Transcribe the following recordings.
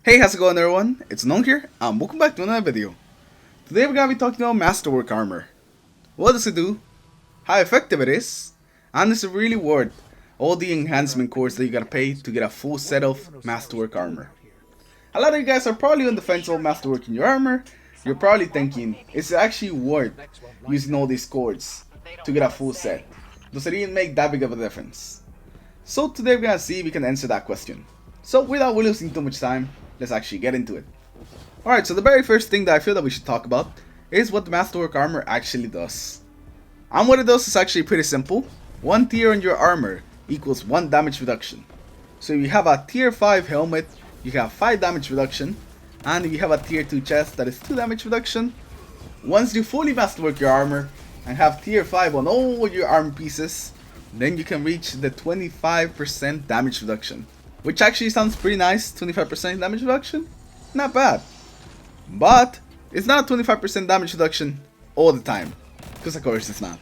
Hey, how's it going everyone? It's Non here, and welcome back to another video. Today we're gonna be talking about Masterwork armor. What does it do? How effective it is? And is it really worth all the enhancement cores that you gotta pay to get a full set of Masterwork armor? A lot of you guys are probably on the fence of Masterwork in your armor. You're probably thinking, is it actually worth using all these cores to get a full set? Does it even make that big of a difference? So today we're gonna see if we can answer that question. So without losing too much time, let's actually get into it. Alright, so the very first thing that I feel that we should talk about is what the Masterwork armor actually does. And what it does is actually pretty simple. One tier on your armor equals 1 damage reduction. So if you have a tier 5 helmet, you have 5 damage reduction. And if you have a tier 2 chest, that is 2 damage reduction. Once you fully Masterwork your armor and have tier 5 on all your armor pieces, then you can reach the 25% damage reduction. Which actually sounds pretty nice, 25% damage reduction, not bad. But it's not a 25% damage reduction all the time, because of course it's not.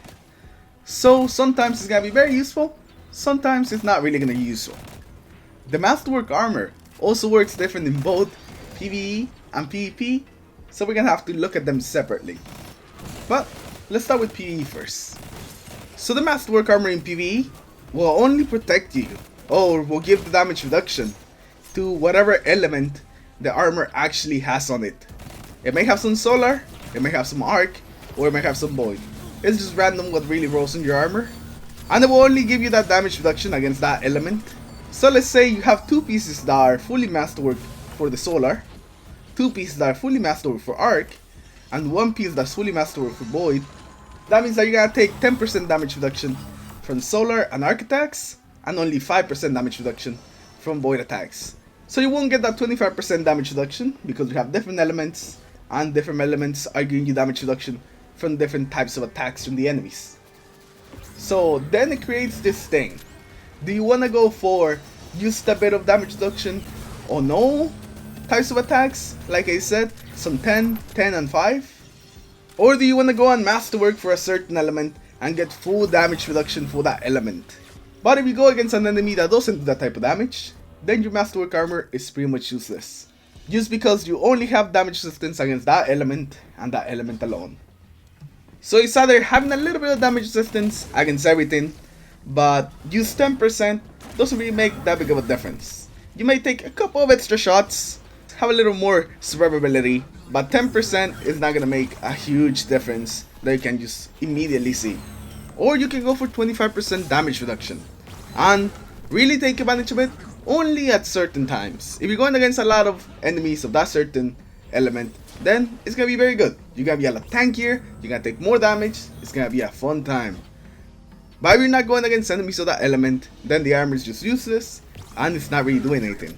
So sometimes it's gonna be very useful, sometimes it's not really gonna be useful. The Masterwork armor also works different in both PVE and PvP, so we're gonna have to look at them separately. But let's start with PVE first. So the Masterwork armor in PVE will only protect you, or will give the damage reduction to whatever element the armor actually has on it. It may have some solar, it may have some arc, or it may have some void. It's just random what really rolls in your armor, and it will only give you that damage reduction against that element. So let's say you have 2 pieces that are fully Masterwork for the solar, 2 pieces that are fully Masterwork for arc, and 1 piece that's fully Masterwork for void. That means that you're gonna take 10% damage reduction from solar and arc attacks, and only 5% damage reduction from void attacks. So you won't get that 25% damage reduction because you have different elements, and different elements are giving you damage reduction from different types of attacks from the enemies. So then it creates this thing. Do you want to go for just a bit of damage reduction on all types of attacks? Like I said, some 10, 10 and 5? Or do you want to go on Masterwork for a certain element and get full damage reduction for that element? But if you go against an enemy that doesn't do that type of damage, then your Masterwork armor is pretty much useless. Just because you only have damage resistance against that element and that element alone. So it's either having a little bit of damage resistance against everything, but just 10% doesn't really make that big of a difference. You may take a couple of extra shots, have a little more survivability, but 10% is not gonna make a huge difference that you can just immediately see. Or you can go for 25% damage reduction and really take advantage of it only at certain times. If you're going against a lot of enemies of that certain element, then it's gonna be very good. You're gonna be a lot tankier, you're gonna take more damage, it's gonna be a fun time. But if you're not going against enemies of that element, then the armor is just useless and it's not really doing anything.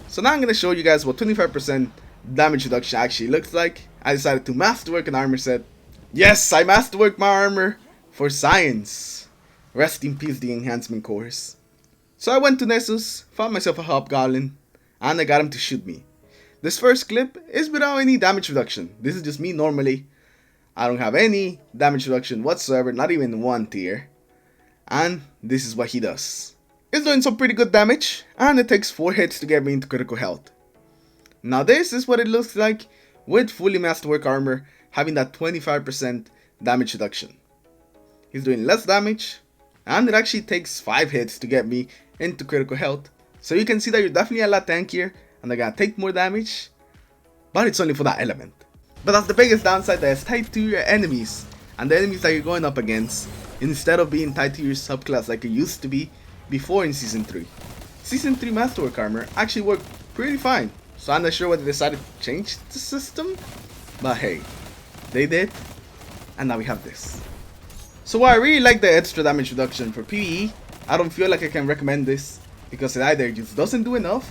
So now I'm gonna show you guys what 25% damage reduction actually looks like. I decided to Masterwork an armor set. Yes, I Masterworked my armor for science. Rest in peace the enhancement cores. So I went to Nessus, found myself a hobgoblin, and I got him to shoot me. This first clip is without any damage reduction. This is just me normally. I don't have any damage reduction whatsoever, not even 1 tier. And this is what he does. It's doing some pretty good damage, and it takes 4 hits to get me into critical health. Now this is what it looks like with fully Masterwork armor having that 25% damage reduction. He's doing less damage, and it actually takes 5 hits to get me into critical health. So you can see that you're definitely a lot tankier, and they're gonna take more damage, but it's only for that element. But that's the biggest downside, that it's tied to your enemies, and the enemies that you're going up against, instead of being tied to your subclass like it used to be before in Season 3. Season 3 Masterwork armor actually worked pretty fine, so I'm not sure whether they decided to change the system, but hey, they did, and now we have this. So while I really like the extra damage reduction for PvE, I don't feel like I can recommend this, because it either just doesn't do enough,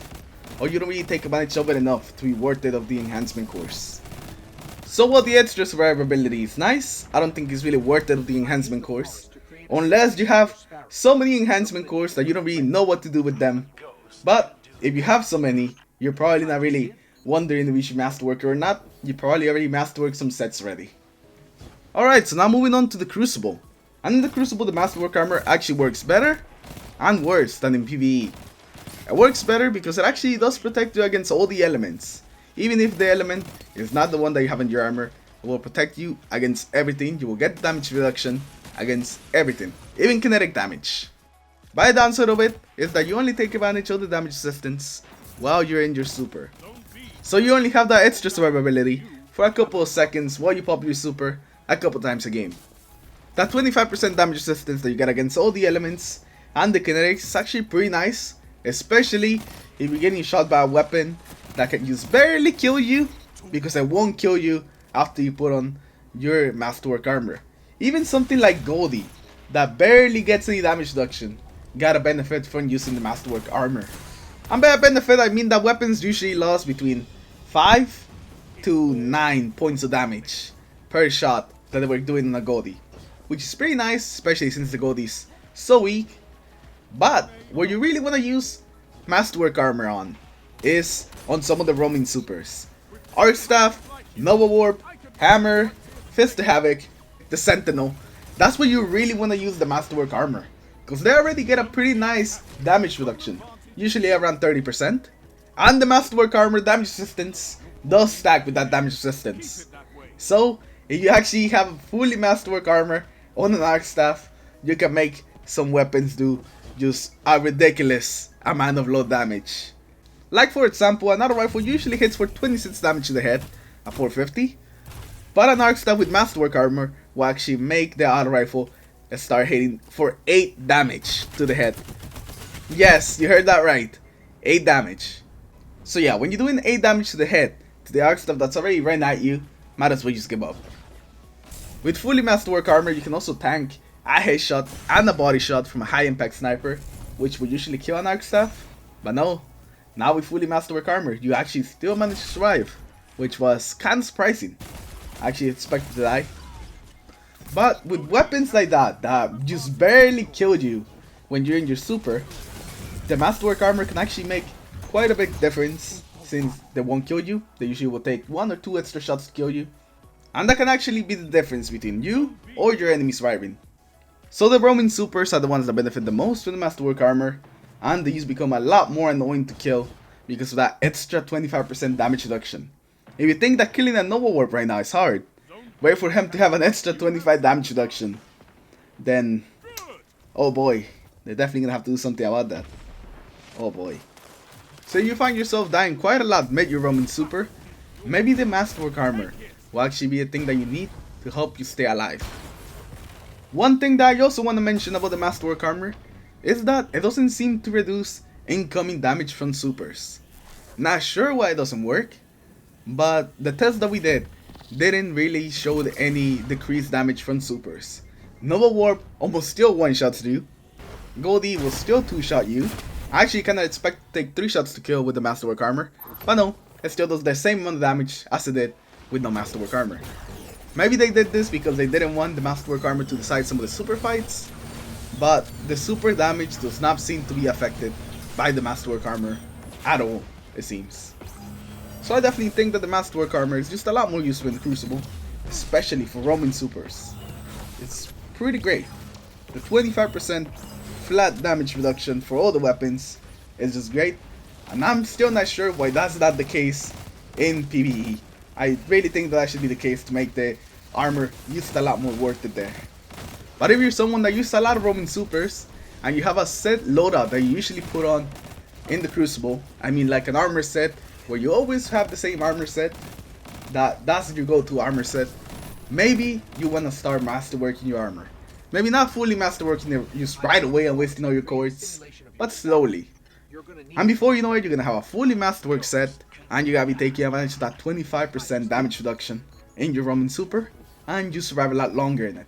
or you don't really take advantage of it enough to be worth it of the enhancement cores. So while the extra survivability is nice, I don't think it's really worth it of the enhancement cores, unless you have so many enhancement cores that you don't really know what to do with them. But if you have so many, you're probably not really wondering if you should Masterwork or not. You probably already Masterworked some sets already. Alright, so now moving on to the Crucible. And in the Crucible, the Masterwork armor actually works better and worse than in PvE. It works better because it actually does protect you against all the elements. Even if the element is not the one that you have in your armor, it will protect you against everything. You will get damage reduction against everything, even kinetic damage. But the downside of it is that you only take advantage of the damage resistance while you're in your super. So you only have that extra survivability for a couple of seconds while you pop your super a couple times a game. That 25% damage resistance that you get against all the elements and the kinetics is actually pretty nice, especially if you're getting shot by a weapon that can just barely kill you, because it won't kill you after you put on your Masterwork armor. Even something like Goldie that barely gets any damage reduction got a benefit from using the Masterwork armor. And by a benefit I mean that weapons usually lost between 5 to 9 points of damage per shot that they were doing in a Goldie, which is pretty nice, especially since the Goldie is so weak. But where you really want to use Masterwork armor on is on some of the roaming supers. Arc Staff, Nova Warp, Hammer, Fist of Havoc, the Sentinel. That's where you really want to use the Masterwork armor, because they already get a pretty nice damage reduction, usually around 30%. And the Masterwork armor damage resistance does stack with that damage resistance. So if you actually have fully Masterwork armor on an Arc Staff, you can make some weapons do just a ridiculous amount of low damage. Like for example, an auto rifle usually hits for 26 damage to the head at 450, but an Arc Staff with Masterwork armor will actually make the auto rifle start hitting for 8 damage to the head. Yes, you heard that right, 8 damage. So yeah, when you're doing 8 damage to the head to the Arc Staff that's already right at you, might as well just give up. With fully Masterwork armor, you can also tank a headshot and a body shot from a high impact sniper, which would usually kill an Arc Staff. But no, now with fully Masterwork armor, you actually still manage to survive, which was kind of surprising. I actually expected to die. But with weapons like that just barely killed you when you're in your super, the Masterwork armor can actually make quite a big difference, since they won't kill you. They usually will take 1 or 2 extra shots to kill you, and that can actually be the difference between you or your enemy surviving. So the roaming supers are the ones that benefit the most from the Masterwork armor, and these become a lot more annoying to kill because of that extra 25% damage reduction. If you think that killing a Nova Warp right now is hard, wait for him to have an extra 25 damage reduction. Then, oh boy, they're definitely gonna have to do something about that. Oh boy. So you find yourself dying quite a lot mid your roaming super, maybe the Masterwork armor will actually be a thing that you need to help you stay alive. One thing that I also want to mention about the Masterwork armor is that it doesn't seem to reduce incoming damage from supers. Not sure why it doesn't work, but the test that we did didn't really show any decreased damage from supers. Nova Warp almost still one-shots you. Goldie will still two-shot you. I actually kinda expect to take 3 shots to kill with the Masterwork armor, but no, it still does the same amount of damage as it did with no Masterwork armor. Maybe they did this because they didn't want the Masterwork armor to decide some of the super fights, but the super damage does not seem to be affected by the Masterwork armor at all, it seems. So I definitely think that the Masterwork armor is just a lot more useful in the Crucible, especially for roaming supers. It's pretty great. The 25% flat damage reduction for all the weapons is just great, and I'm still not sure why that's not the case in PVE. I really think that should be the case to make the armor just a lot more worth it there. But if you're someone that uses a lot of roaming supers and you have a set loadout that you usually put on in the Crucible, I mean like an armor set where you always have the same armor set, that's your go-to armor set, maybe you want to start masterworking your armor. Maybe not fully masterworking it just right away and wasting all your cores, but slowly. And before you know it, you're gonna have a fully masterwork set, and you gotta be taking advantage of that 25% damage reduction in your roaming super, and you survive a lot longer in it.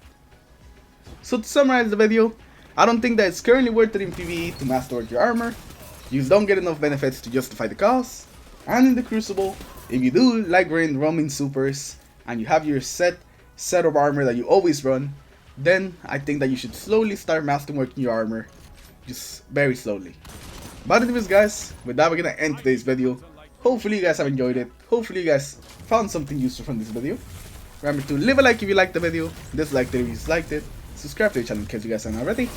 So to summarize the video, I don't think that it's currently worth it in PvE to masterwork your armor. You just don't get enough benefits to justify the cost. And in the Crucible, if you do like running roaming supers and you have your set of armor that you always run, then I think that you should slowly start masterworking your armor, just very slowly. But anyways guys, with that we're gonna end today's video. Hopefully you guys have enjoyed it. Hopefully you guys found something useful from this video. Remember to leave a like if you liked the video, dislike it if you disliked it, subscribe to the channel in case you guys aren't already,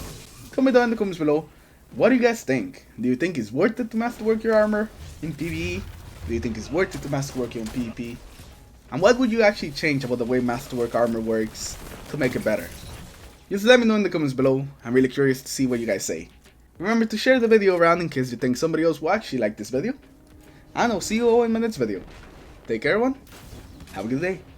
comment down in the comments below What do you guys think? Do you think it's worth it to masterwork your armor in PVE? Do you think it's worth it to masterwork it in PvP? And what would you actually change about the way masterwork armor works to make it better? Just let me know in the comments below. I'm really curious to see what you guys say. Remember to share the video around in case you think somebody else will actually like this video. And I'll see you all in my next video. Take care, everyone. Have a good day.